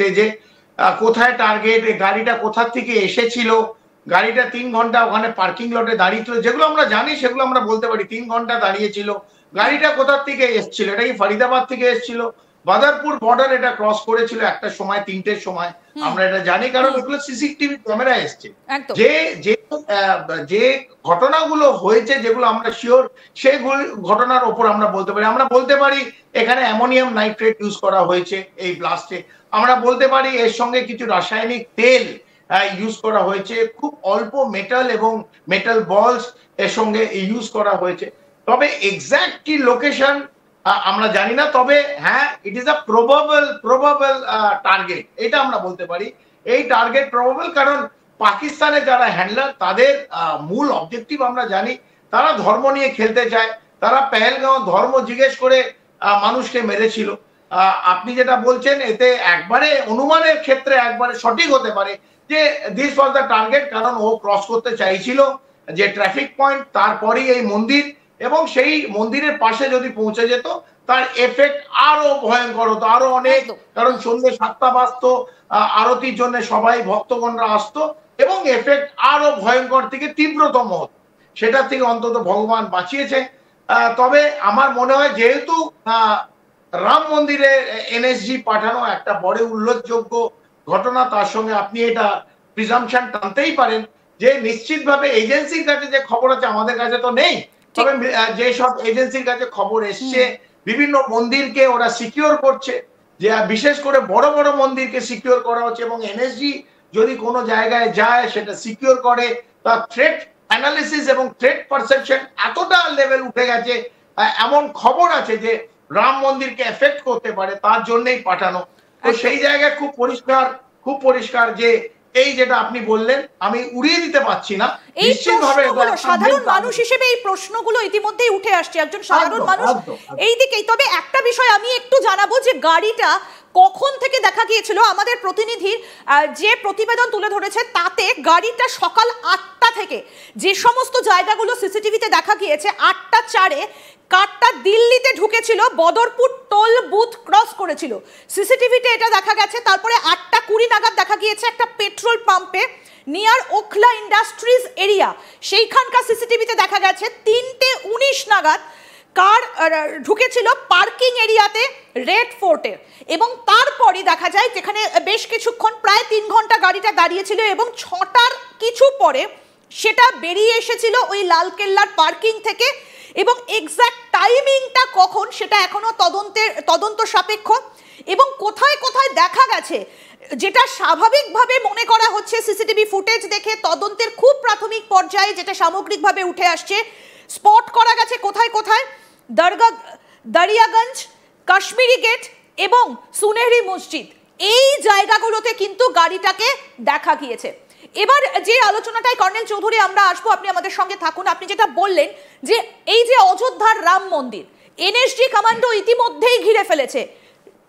স্টেজে, কোথায় টার্গেট, গাড়িটা কোথা থেকে এসেছিল, গাড়িটা 3 ঘন্টা ওখানে পার্কিং লটে দাঁড়িয়ে ছিল, যেগুলো আমরা জানি সেগুলো আমরা বলতে পারি। 3 ঘন্টা দাঁড়িয়েছিল, গাড়িটা কোথা থেকে এসেছিল, এটা কি ফরিদাবাদ থেকে এসেছিল, বাদারপুর বর্ডার এটা ক্রস করেছিল একটা সময় 3টের সময়, আমরা এটা জানি কারণ এগুলো সিসিটিভি ক্যামেরা এসছে। যে যে যে ঘটনাগুলো হয়েছে যেগুলো আমরা শিওর, সেগুলো ঘটনার উপর আমরা বলতে পারি এখানে অ্যামোনিয়াম নাইট্রেট ইউজ করা হয়েছে এই ব্লাস্টে, আমরা বলতে পারি এর সঙ্গে কিছু রাসায়নিক তেল ইউজ করা হয়েছে, খুব অল্প মেটাল এবং মেটাল বলস এর সঙ্গে ইউজ করা হয়েছে। তবে এক্সাক্ট কি লোকেশন আমরা জানি না, তবে হ্যাঁ it is a probable target, এটা আমরা বলতে পারি। এই টার্গেট প্রবাবল কারণ পাকিস্তানের যারা হ্যান্ডলার তাদের মূল অবজেক্টিভ আমরা জানি, তারা ধর্ম নিয়ে খেলতে চায়, তারা পেহেলগাঁও ধর্ম জিজ্ঞেস করে মানুষকে মেরেছিল। আপনি যেটা বলছেন এতে একবারে অনুমানের ক্ষেত্রে একবারে সঠিক হতে পারে যে দিস ওয়াজ দ্য টার্গেট, কারণ ও ক্রস করতে চাইছিল যে ট্রাফিক পয়েন্ট, তারপরেই এই মন্দির, এবং সেই মন্দিরের পাশে যদি পৌঁছে যেত তার এফেক্ট আরো ভয়ঙ্কর হতো, আরো অনেক, কারণ সন্ধ্যে 7টা বাজতো, আরতির জন্য সবাই ভক্তগণরা আসতো এবং এফেক্ট আরো ভয়ঙ্কর থেকে তীব্রতম হতো। সেটা থেকে অন্তত ভগবান বাঁচিয়েছে। তবে আমার মনে হয় যেহেতু রাম মন্দিরে এনএসজি পাঠানো একটা বড় উল্লেখযোগ্য ঘটনা, তার সঙ্গে আপনি এটা প্রিজাম্পশন টানতেই পারেন যে নিশ্চিতভাবে এজেন্সির কাছে যে খবর আছে, আমাদের কাছে তো নেই, তবে যে সব এজেন্সির কাছে খবর এসছে বিভিন্ন মন্দিরকে ওরা সিকিউর করছে, যে বিশেষ করে বড় বড় মন্দিরকে সিকিউর করা হচ্ছে, এবং এনএসজি যদি কোনো জায়গায় যায় সেটা সিকিউর করে, তার থ্রেট অ্যানালিসিস এবং থ্রেট পারসেপশন এতটা লেভেল উঠে গেছে, এমন খবর আছে যে রাম মন্দিরকে এফেক্ট করতে পারে, তার জন্যই পাঠানো। তো সেই জায়গায় খুব পরিষ্কার যে এই যেটা আপনি বললেন আমি উড়িয়ে দিতে পারছি না, নিশ্চিতভাবে সাধারণ মানুষ হিসেবে এই প্রশ্নগুলো ইতিমধ্যেই উঠে আসছে, একজন সাধারণ মানুষ এই দিকেই। তবে একটা বিষয় আমি একটু জানাবো যে গাড়িটা কখন থেকে দেখা গিয়েছিল, আমাদের প্রতিনিধির যে প্রতিবেদন তুলে ধরেছে তাতে গাড়িটা সকাল 8টা থেকে যে সমস্ত জায়গাগুলো সিসিটিভিতে দেখা গিয়েছে 8টা 4-এ কারটা দিল্লিতে ঢুকেছিল, বদরপুর টোল বুথ ক্রস করেছিল, সিসিটিভিতে এটা দেখা গেছে। তারপরে 8টা 20 নাগাদ দেখা গিয়েছে একটা পেট্রোল পাম্পে নিয়ার ওখলা ইন্ডাস্ট্রিজ এরিয়া, সেইখানকার সিসিটিভিতে দেখা গেছে 3টে 19 নাগাদ কার ঢুকেছিল পার্কিং এরিয়াতে রেড ফোর্টের, এবং তারপরই দেখা যায় যেখানে বেশ কিছুক্ষণ প্রায় 3 ঘন্টা গাড়িটা দাঁড়িয়েছিল, এবং 6টার কিছু পরে সেটা বেরিয়ে এসেছিল ওই লালকেল্লার পার্কিং থেকে, এবং এক্সাক্ট টাইমিংটা কখন সেটা এখনো তদন্ত সাপেক্ষ। এবং কোথায় কোথায় দেখা গেছে যেটা স্বাভাবিকভাবে মনে করা হচ্ছে সিসিটিভি ফুটেজ দেখে তদন্তের খুব প্রাথমিক পর্যায়ে যেটা সামগ্রিকভাবে উঠে আসছে, স্পট করা গেছে কোথায় কোথায় দারিয়াগঞ্জ, কাশ্মীরি গেট এবং সুনেহরি মসজিদ, এই জায়গাগুলোতে কিন্তু গাড়িটাকে দেখা গিয়েছে। এবার যে আলোচনাটায় কর্নেল চৌধুরী আমরা আসবো, আপনি আমাদের সঙ্গে থাকুন। আপনি যেটা বললেন যে এই যে অযোধ্যার রাম মন্দির এনএসজি কমান্ডো ইতিমধ্যেই ঘিরে ফেলেছে,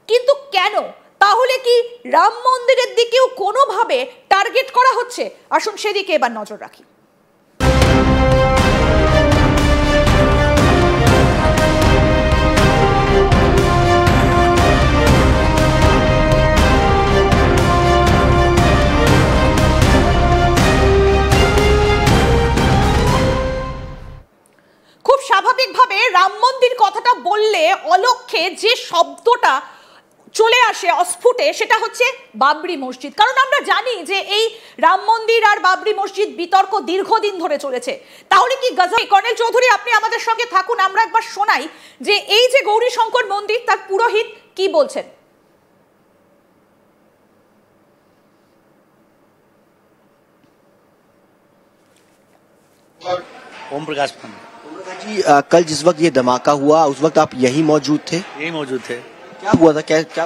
কিন্তু কেন? তাহলে কি রাম মন্দিরের দিকেও কোনোভাবে টার্গেট করা হচ্ছে? আসুন সেদিকে এবার নজর রাখি। খুব স্বাভাবিকভাবে রাম মন্দির কথাটা বললে অলক্ষ্যে যে শব্দটা চলে আসে অস্ফুটে সেটা হচ্ছে বাবরি মসজিদ, কারণ আমরা জানি যে এই রাম মন্দির আর বাবরি মসজিদ বিতর্ক দীর্ঘদিন ধরে চলেছে। তাহলে কি কর্নেল চৌধুরী আপনি আমাদের সঙ্গে থাকুন, আমরা একবার শোনাই যে এই যে গৌরী শঙ্কর মন্দির তার পুরোহিত কি বলছেন। ओम प्रकाश पांडे जी, कल जिस वक्त ये धमाका हुआ उस वक्त आप यही मौजूद थे? यही मौजूद थे। क्या हुआ था? क्या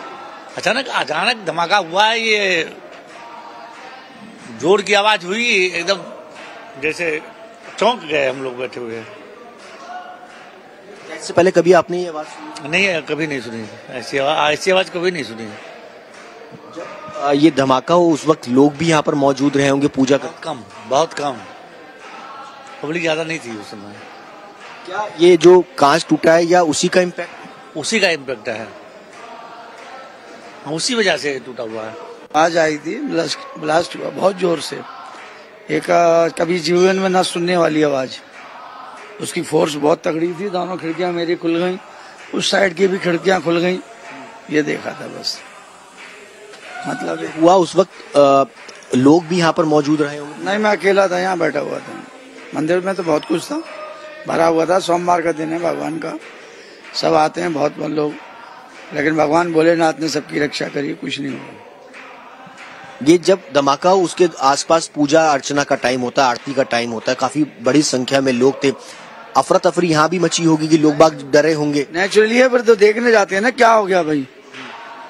अचानक धमाका हुआ है, ये जोर की आवाज हुई, एकदम जैसे चौंक गए हम लोग बैठे हुए। इससे पहले कभी आपने ये आवाज सुनी? नहीं, कभी नहीं सुनी ऐसी आवाज कभी नहीं सुनी। जब ये धमाका हो उस वक्त लोग भी यहाँ पर मौजूद रहे होंगे पूजा कर? बहुत कम, पब्लिक ज्यादा नहीं थी उस समय। क्या ये जो कांच टूटा है या उसी का इम्पैक्ट? उसी का इम्पैक्ट है। उसी वजह से टूटा हुआ है। आज आई थी, ब्लास्ट हुआ बहुत जोर से। एक कभी जीवन में ना सुनने वाली आवाज, उसकी फोर्स बहुत तगड़ी थी। दोनों खिड़कियां मेरी खुल गई, उस साइड की भी खिड़कियां खुल गई। ये देखा था बस। मतलब हुआ उस वक्त लोग भी यहाँ पर मौजूद रहे होंगे? नहीं, मैं अकेला था, यहाँ बैठा हुआ था। मंदिर में तो बहुत कुछ था, भरा हुआ था। सोमवार का दिन है भगवान का, सब आते हैं बहुत लोग, लेकिन भगवान भोलेनाथ ने सबकी रक्षा करी, कुछ नहीं हुआ। ये जब धमाका हो उसके आसपास पूजा अर्चना का टाइम होता है, आरती का टाइम होता है, काफी बड़ी संख्या में लोग थे। अफरा तफरी यहाँ भी मची होगी कि लोग बाग डरे होंगे? नेचुरली है, फिर तो देखने जाते हैं ना क्या हो गया भाई।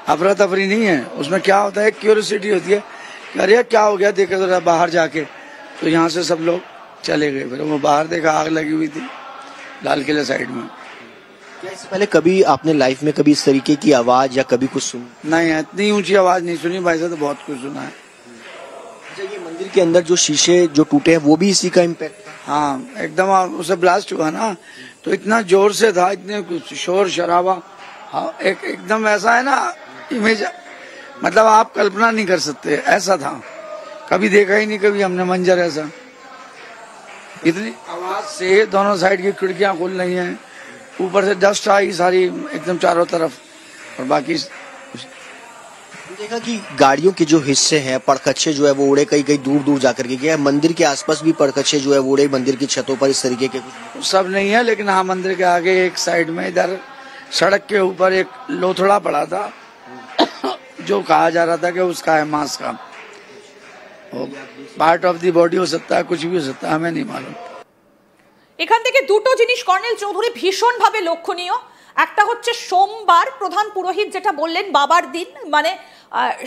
अफरा तफरी नहीं है उसमें। क्या होता है, क्यूरियोसिटी होती है कि अरे क्या हो गया, देखे तो बाहर जाके। तो यहाँ से सब लोग चले गए। फिर वो बाहर देखा, आग लगी हुई थी लाल किले साइड में। क्या इससे पहले कभी आपने लाइफ में कभी इस तरीके की आवाज या कभी कुछ सुना? नहीं, इतनी ऊंची आवाज नहीं सुनी भाई साहब, तो बहुत कुछ सुना है। अच्छा, ये मंदिर के अंदर जो शीशे जो टूटे हैं वो भी इसी का इम्पैक्ट? हाँ, एकदम उसे ब्लास्ट हुआ ना, तो इतना जोर से था, इतने कुछ शोर शराबा। हाँ, एकदम ऐसा है ना इमेज, मतलब आप कल्पना नहीं कर सकते, ऐसा था। कभी देखा ही नहीं कभी हमने मंजर ऐसा। इतनी आवाज से दोनों साइड की खिड़कियां खुल रही हैं, ऊपर से डस्ट आई सारी एकदम चारों तरफ, और बाकी देखा कि गाड़ियों के जो हिस्से हैं, पड़कच्छे जो है वो उड़े, कहीं कहीं दूर दूर जाकर के गए। मंदिर के आसपास भी पड़कच्छे जो है वो उड़े, मंदिर की छतों पर इस तरीके के कुछ सब नहीं है, लेकिन हाँ मंदिर के आगे एक साइड में इधर सड़क के ऊपर एक लोथड़ा पड़ा था जो कहा जा रहा था कि उसका है मांस का, पार्ट ऑफ दी बॉडी हो सकता है, कुछ भी हो सकता है, हमें नहीं मालूम। এখান থেকে দুটো জিনিস কর্নেল চৌধুরী ভীষণভাবে লক্ষণীয়। একটা হচ্ছে সোমবার প্রধান পুরোহিত যেটা বললেন, বাবার দিন, মানে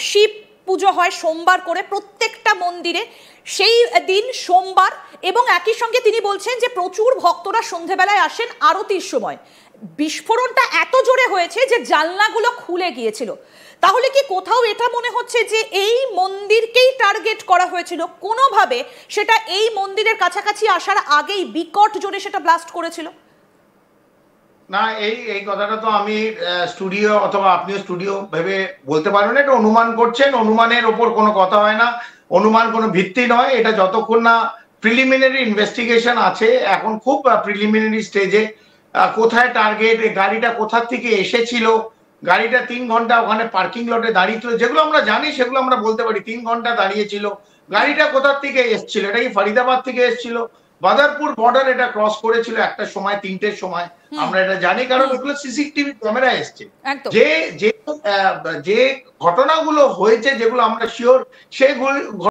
শিব পুজো হয় সোমবার করে প্রত্যেকটা মন্দিরে, সেই দিন সোমবার। এবং একই সঙ্গে তিনি বলছেন যে প্রচুর ভক্তরা সন্ধেবেলায় আসেন আরতির সময়। বিস্ফোরণটা এত জোরে হয়েছে যে জানলাগুলো খুলে গিয়েছিল। তাহলে কি কোথাও এটা মনে হচ্ছে যে এই মন্দিরকেই টার্গেট করা হয়েছিল কোনোভাবে, সেটা এই মন্দিরের কাছাকাছি আসার আগেই বিকট জোরে সেটা ব্লাস্ট করেছিল? না, এই কথাটা তো আমি স্টুডিও অথবা আপনিও স্টুডিও ভেবে বলতে পারবেন না। এটা অনুমান করছেন, অনুমানের ওপর কোনো কথা হয় না, অনুমান কোনো ভিত্তি নয়। এটা যতক্ষণ না প্রিলিমিনারি ইনভেস্টিগেশন আছে, এখন খুব প্রিলিমিনারি স্টেজে, কোথায় টার্গেট, গাড়িটা কোথা থেকে এসেছিল, গাড়িটা 3 ঘন্টা ওখানে পার্কিং লটে দাঁড়িয়ে ছিল, যেগুলো আমরা জানি সেগুলো আমরা বলতে পারি। 3 ঘন্টা দাঁড়িয়েছিল, গাড়িটা কোথা থেকে এসেছিল, এটা কি ফরিদাবাদ থেকে এসেছিল, বাদারপুর বর্ডার এটা ক্রস করেছিল একটা সময়, 3টের সময়, আমরা এটা জানি কারণ এগুলো সিসিটিভি ক্যামেরা এসছে। যে যে ঘটনাগুলো হয়েছে যেগুলো আমরা শিওর, সেগুলো